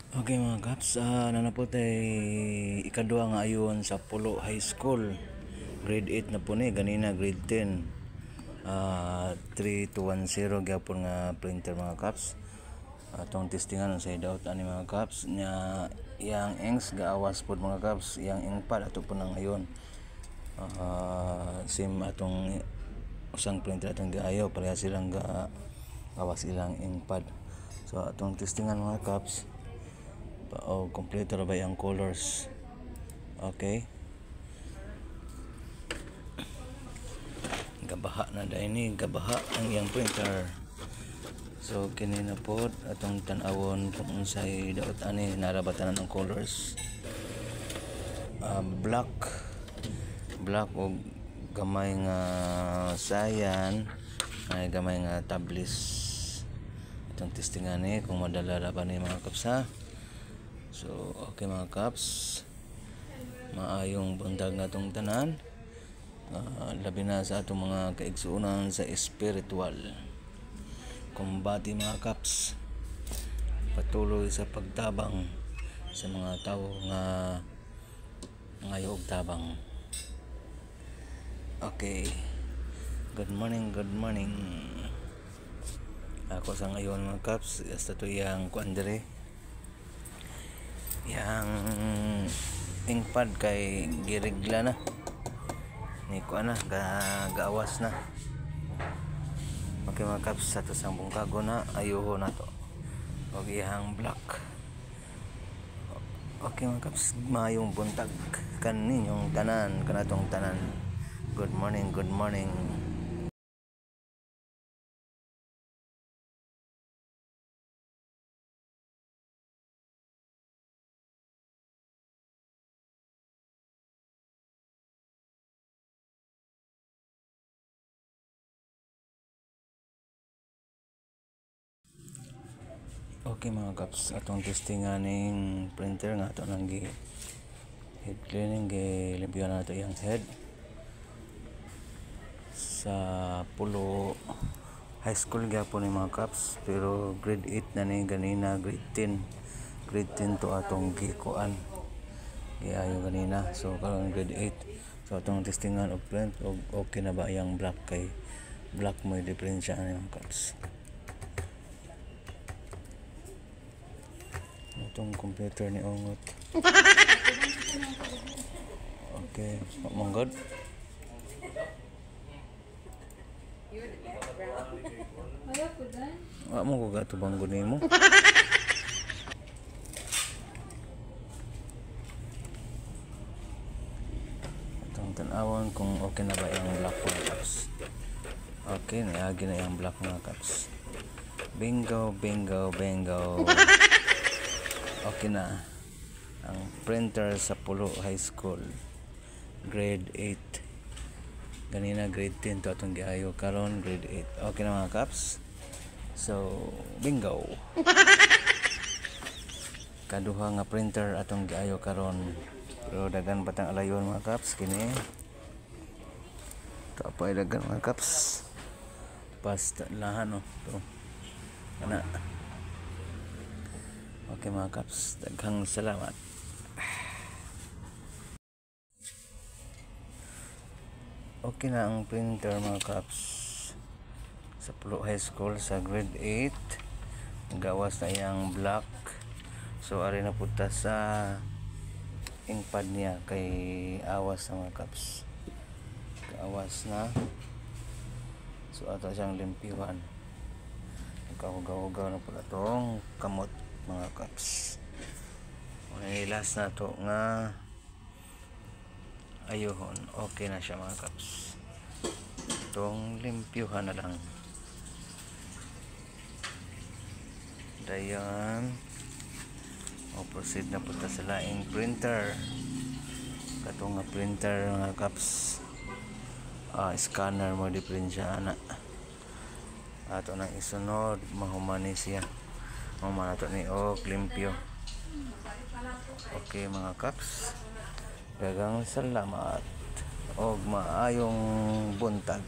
Okay mga kaps, nanapot ay ikaduha nga ayon sa Pulo High School. Grade 8 na po ni, ganina grade 10. 3210 gyapon nga printer mga kaps. Atong testingan sa doubt ani mga kaps nya yang inks gaawas pod mga kaps, yang inkpad ato po nang ayon. Same atong usang printer atong gaayo, pareha silang gaawas ilang inkpad. So atong testingan mga kaps. Kompleto na ba yung colors? Okay. Gabaha na dahil ni gabaha ang iyang printer. So kini na po atong tan-awon kung unsay daot ani narabatan ng colors. Black o gamay nga cyan, ay gamay nga tablis. Atong testingan ni kung madala ra ba ni mga kaps ha. So, okay mga kaps, maayong buntag na itong tanan, labi na sa atong mga kaigsuunan sa espiritual. Kumbati mga kaps, patuloy sa pagtabang sa mga tao nga ngayog tabang. Okay, good morning. Ako sa ngayon mga kaps, hasta to yung kuandere. Yang inkpad kay girigla na ni ko na gaawas na. Okay mga kaps, sa to sang bungkago na ayuho na to og iyang black. Okay mga kaps, mayong buntag kaninyong tanan, kanatong tanan. Good morning. Okay mga kaps, atong testingan ning printer nga ato nang head cleaning, limpyon na ito yung head sa Pulo High School gyapon ni mga kaps, pero grade 8 na ni ganina, grade 10 to atong gikuan giayo ganina. So karon grade 8, so atong testingan og print og okay na ba yung black, kay black mo diferensya ni mga kaps. Itong computer ni Ongot. Okay, manggod. Wa mo ko gatubang gud nimo. Itong tan-awon kung okay na ba yung black mga kaps. Okay, naagi na yung black mga kaps. Bingo. Okay na ang printer sa Pulo High School grade 8. Ganina grade 10 to atong giayo, karon grade 8. Okay na mga kaps. So bingo. Kaduha nga printer atong giayo karon, pero dagan patang alayon mga kaps kini. Tapay dagan mga kaps. Basta lahan no. To. Kana. Okay mga kaps, daghang salamat. Okay na ang printer mga kaps sa Pulo High School sa grade 8. Gawas na yung black. So ari na punta sa inkpad niya, kay awas na mga kaps. Awas na. So ato siyang limpyuhan. Nagkahugaw-hugaw na pala itong kamot mga kaps. Nilas na to nga ayuhon. Okay na siya mga kaps. Itong limpyuhan na lang. Dayan. Proceed na punta sa laing printer. Katong nga printer mga kaps. Scanner mo di print siya na. Ato nang isunod, mahumani siya. Mamana to ni limpyo. Okay mga kaps, dagang salamat og maayong buntag.